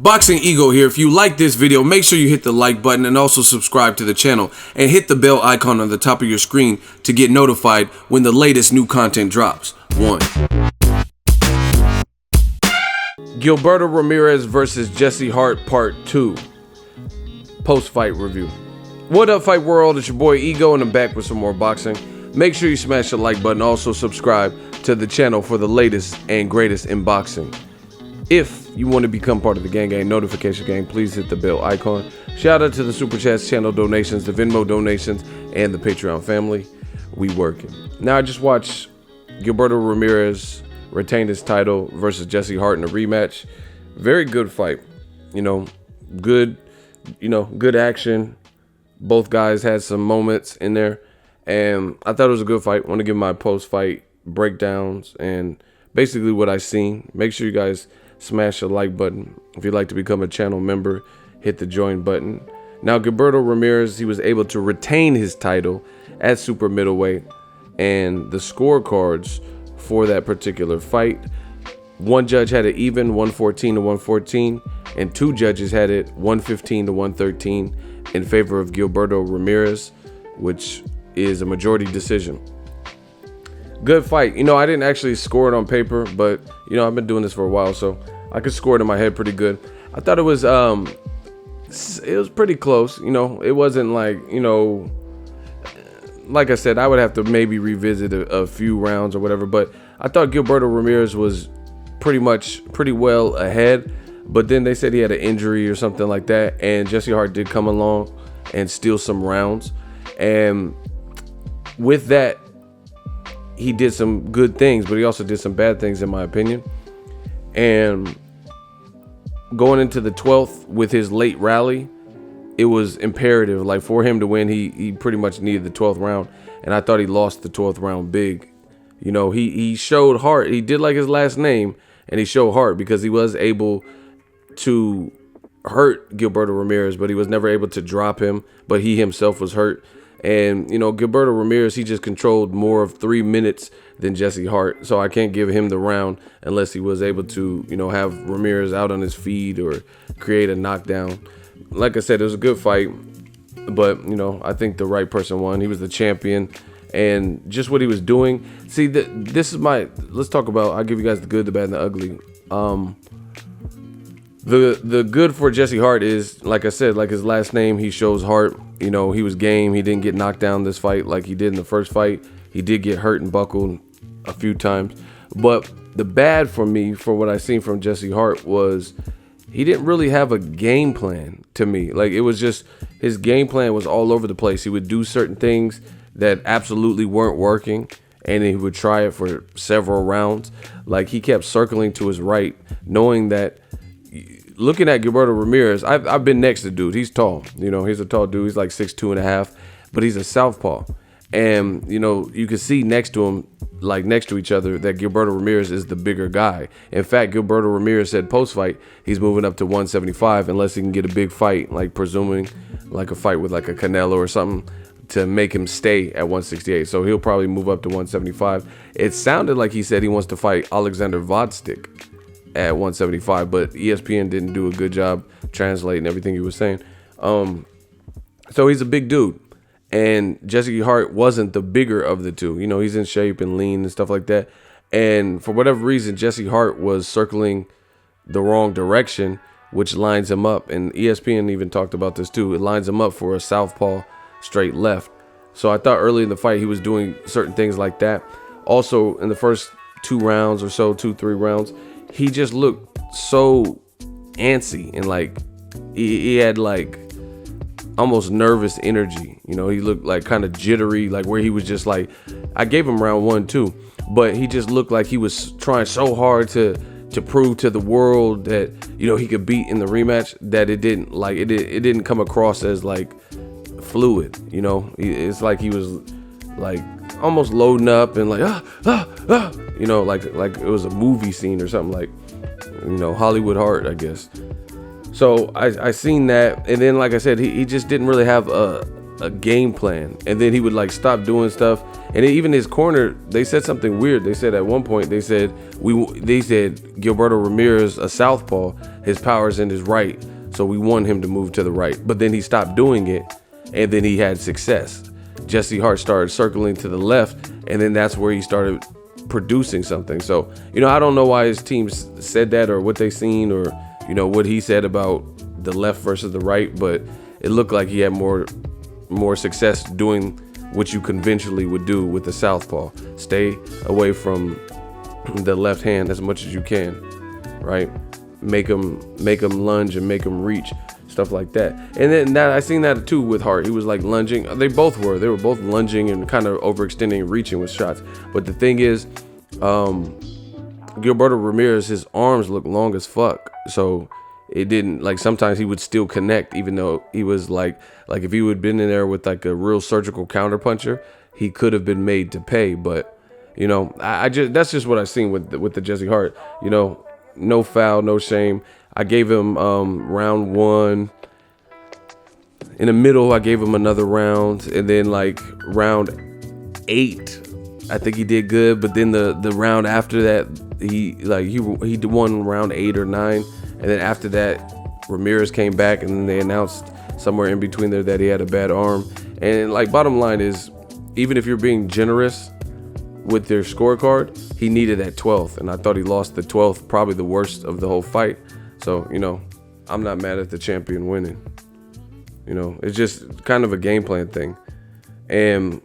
Boxingego here. If you like this video, make sure you hit the like button and also subscribe to the channel and hit the bell icon on the top of your screen to get notified when the latest new content drops. 1. Gilberto Ramirez versus Jesse Hart Part 2. Post-fight review. What up, fight world? It's your boy Ego and I'm back with some more boxing. Make sure you smash the like button. Also subscribe to the channel for the latest and greatest in boxing. If you want to become part of the gang notification gang, please hit the bell icon. Shout out to the Super Chats channel donations, the Venmo donations, and the Patreon family. We working. Now I just watched Gilberto Ramirez retain his title versus Jesse Hart in a rematch. Very good fight. Good action. Both guys had some moments in there. And I thought it was a good fight. I want to give my post-fight breakdowns and basically what I seen. Make sure you guys smash the like button. If you'd like to become a channel member, hit the join button. Now, Gilberto Ramirez, he was able to retain his title at super middleweight. And the scorecards for that particular fight, one judge had it even, 114 to 114. And two judges had it 115 to 113 in favor of Gilberto Ramirez, which is a majority decision. Good fight. I didn't actually score it on paper, but I've been doing this for a while, so I could score it in my head pretty good. I thought it was pretty close. It wasn't like I said, I would have to maybe revisit a few rounds or whatever, but I thought Gilberto Ramirez was pretty well ahead, but then they said he had an injury or something like that, and Jesse Hart did come along and steal some rounds, and with that, he did some good things, but he also did some bad things in my opinion. And going into the 12th with his late rally, it was imperative. Like, for him to win, he pretty much needed the 12th round. And I thought he lost the 12th round big. He showed heart. He did like his last name, and he showed heart because he was able to hurt Gilberto Ramirez, but he was never able to drop him. But he himself was hurt. And, Gilberto Ramirez, he just controlled more of 3 minutes than Jesse Hart. So I can't give him the round unless he was able to, have Ramirez out on his feet or create a knockdown. Like I said, it was a good fight. But, I think the right person won. He was the champion. And just what he was doing. See, this is let's talk about, I'll give you guys the good, the bad, and the ugly. The good for Jesse Hart is, like I said, like his last name, he shows heart. He was game. He didn't get knocked down this fight like he did in the first fight. He did get hurt and buckled a few times. But the bad for me, for what I seen from Jesse Hart, was he didn't really have a game plan to me. Like, it was just, his game plan was all over the place. He would do certain things that absolutely weren't working, and he would try it for several rounds. Like, he kept circling to his right, knowing that, looking at Gilberto Ramirez, I've been next to the dude. He's tall. He's a tall dude. He's like 6'2.5", but he's a southpaw. And, you can see next to him, like next to each other, that Gilberto Ramirez is the bigger guy. In fact, Gilberto Ramirez said post-fight, he's moving up to 175 unless he can get a big fight, like presuming like a fight with like a Canelo or something to make him stay at 168. So he'll probably move up to 175. It sounded like he said he wants to fight Alexander Vodstick at 175, but ESPN didn't do a good job translating everything he was saying. So he's a big dude, and Jesse Hart wasn't the bigger of the two. He's in shape and lean and stuff like that, and for whatever reason, Jesse Hart was circling the wrong direction, which lines him up, and ESPN even talked about this too. It lines him up for a southpaw straight left. So I thought early in the fight he was doing certain things like that. Also, in the first 2 rounds or so, 2-3 rounds, he just looked so antsy, and like he had like almost nervous energy. He looked like kind of jittery, like where he was just like, I gave him round 1 too, but he just looked like he was trying so hard to prove to the world that he could beat in the rematch, that it didn't come across as like fluid. It's like he was like almost loading up and like like it was a movie scene or something, like Hollywood Heart, I guess. So I seen that, and then like I said, he just didn't really have a game plan, and then he would like stop doing stuff And even his corner, they said something weird. They said at one point, they said Gilberto Ramirez, a southpaw, his power's in his right, so we want him to move to the right. But then he stopped doing it, and then he had success. Jesse Hart started circling to the left, and then that's where he started producing something. So, I don't know why his team said that, or what they seen, or, what he said about the left versus the right, but it looked like he had more success doing what you conventionally would do with the southpaw. Stay away from the left hand as much as you can, right? Make him lunge and make him reach, stuff like that. And then I seen that too with Hart. He was like lunging. They were both lunging and kind of overextending and reaching with shots. But the thing is, Gilberto Ramirez, his arms look long as fuck. So it didn't, like, sometimes he would still connect, even though he was like if he would have been in there with like a real surgical counterpuncher, he could have been made to pay. But I just, that's just what I seen with the Jesse Hart. No foul, no shame. I gave him round 1. In the middle, I gave him another round, and then like round 8, I think he did good. But then the round after that, he won round 8 or 9. And then after that, Ramirez came back, and then they announced somewhere in between there that he had a bad arm. And like, bottom line is, even if you're being generous with their scorecard, he needed that 12th. And I thought he lost the 12th, probably the worst of the whole fight. So, I'm not mad at the champion winning. It's just kind of a game plan thing. And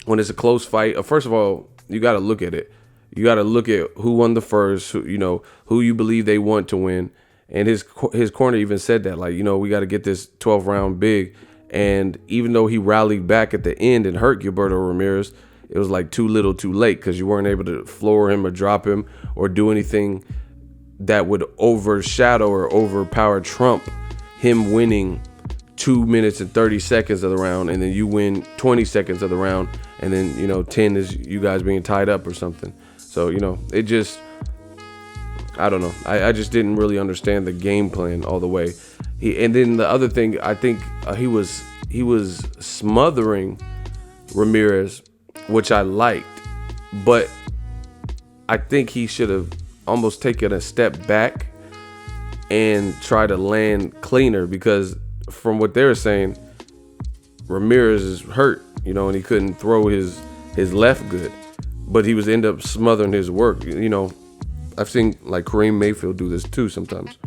when it's a close fight, first of all, you got to look at it. You got to look at who won the first, who you believe they want to win. And his corner even said that, like, we got to get this 12th round big. And even though he rallied back at the end and hurt Gilberto Ramirez, it was like too little too late, because you weren't able to floor him or drop him or do anything that would overshadow or overpower trump him winning 2 minutes and 30 seconds of the round, and then you win 20 seconds of the round, and then 10 is you guys being tied up or something. So, it just, I don't know. I just didn't really understand the game plan all the way. And then the other thing, I think he was smothering Ramirez, which I liked, but I think he should have almost taken a step back and try to land cleaner, because from what they were saying, Ramirez is hurt, and he couldn't throw his left good. But he was end up smothering his work. I've seen like Kareem Mayfield do this too sometimes.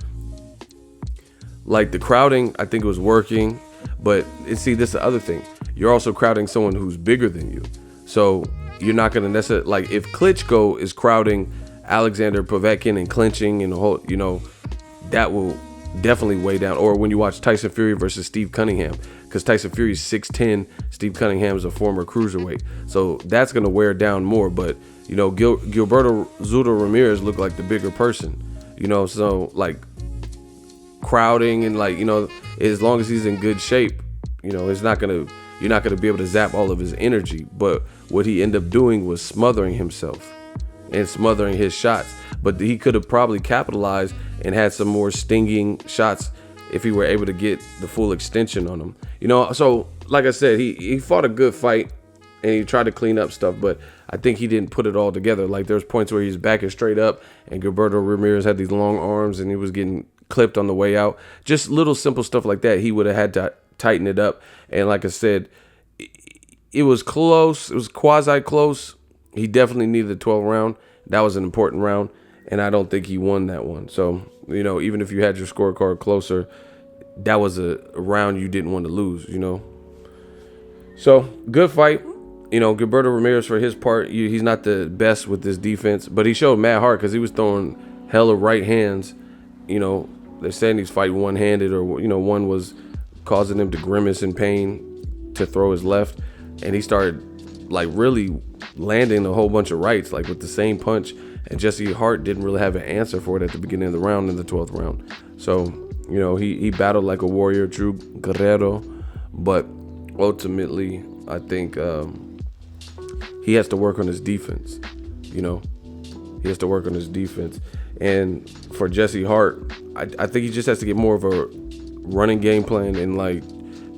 Like the crowding, I think it was working. But this is the other thing. You're also crowding someone who's bigger than you. So you're not going to necessarily, like if Klitschko is crowding Alexander Povetkin and clinching and the whole, that will definitely weigh down. Or when you watch Tyson Fury versus Steve Cunningham, because Tyson Fury's 6'10", Steve Cunningham is a former cruiserweight, so that's gonna wear down more. But Gilberto Zurdo Ramirez looked like the bigger person, so like crowding and like as long as he's in good shape, you're not gonna be able to zap all of his energy. But what he ended up doing was smothering himself and smothering his shots. But he could have probably capitalized and had some more stinging shots if he were able to get the full extension on him. So like I said, he fought a good fight and he tried to clean up stuff, but I think he didn't put it all together. Like there's points where he's backing straight up and Gilberto Ramirez had these long arms and he was getting clipped on the way out. Just little simple stuff like that. He would have had to tighten it up. And like I said, it was close. It was quasi close. He definitely needed a 12 round. That was an important round. And I don't think he won that one. So, even if you had your scorecard closer, that was a round you didn't want to lose, So, good fight. Gilberto Ramirez, for his part, he's not the best with this defense, but he showed mad heart because he was throwing hella right hands. They're saying he's fighting one-handed, or, one was causing him to grimace in pain to throw his left. And he started, like, really landing a whole bunch of rights, like, with the same punch. And Jesse Hart didn't really have an answer for it at the beginning of the round, in the 12th round. So, he battled like a warrior, true guerrero. But ultimately, I think he has to work on his defense. He has to work on his defense. And for Jesse Hart, I think he just has to get more of a running game plan and, like,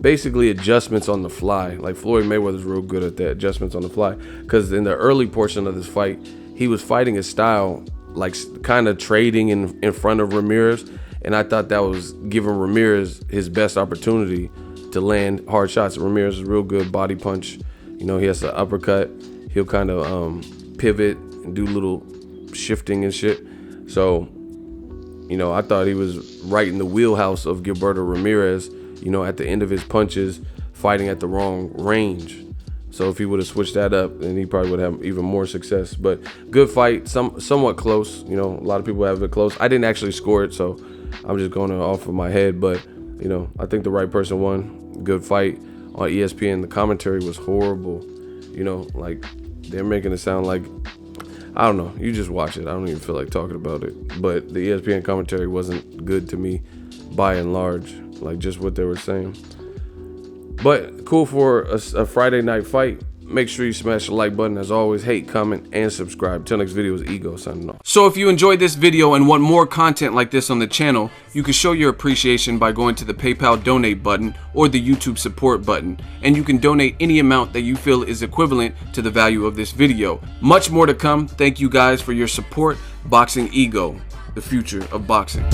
basically adjustments on the fly. Like Floyd Mayweather's real good at that, adjustments on the fly. Because in the early portion of this fight, he was fighting his style, like kind of trading in front of Ramirez. And I thought that was giving Ramirez his best opportunity to land hard shots. Ramirez is real good body punch. You know, he has an uppercut. He'll kind of pivot and do little shifting and shit. So, you know, I thought he was right in the wheelhouse of Gilberto Ramirez, you know, at the end of his punches, fighting at the wrong range. So if he would have switched that up, then he probably would have even more success. But good fight, somewhat close. You know, a lot of people have it close. I didn't actually score it, so I'm just going off of my head. But, you know, I think the right person won. Good fight on ESPN. The commentary was horrible. You know, like, they're making it sound like, I don't know. You just watch it. I don't even feel like talking about it. But the ESPN commentary wasn't good to me by and large, like just what they were saying. But cool for a Friday night fight. Make sure you smash the like button. As always, hate, comment, and subscribe. Till next video is Ego signing off. So if you enjoyed this video and want more content like this on the channel, you can show your appreciation by going to the PayPal donate button or the YouTube support button. And you can donate any amount that you feel is equivalent to the value of this video. Much more to come. Thank you guys for your support. Boxingego, the future of boxing.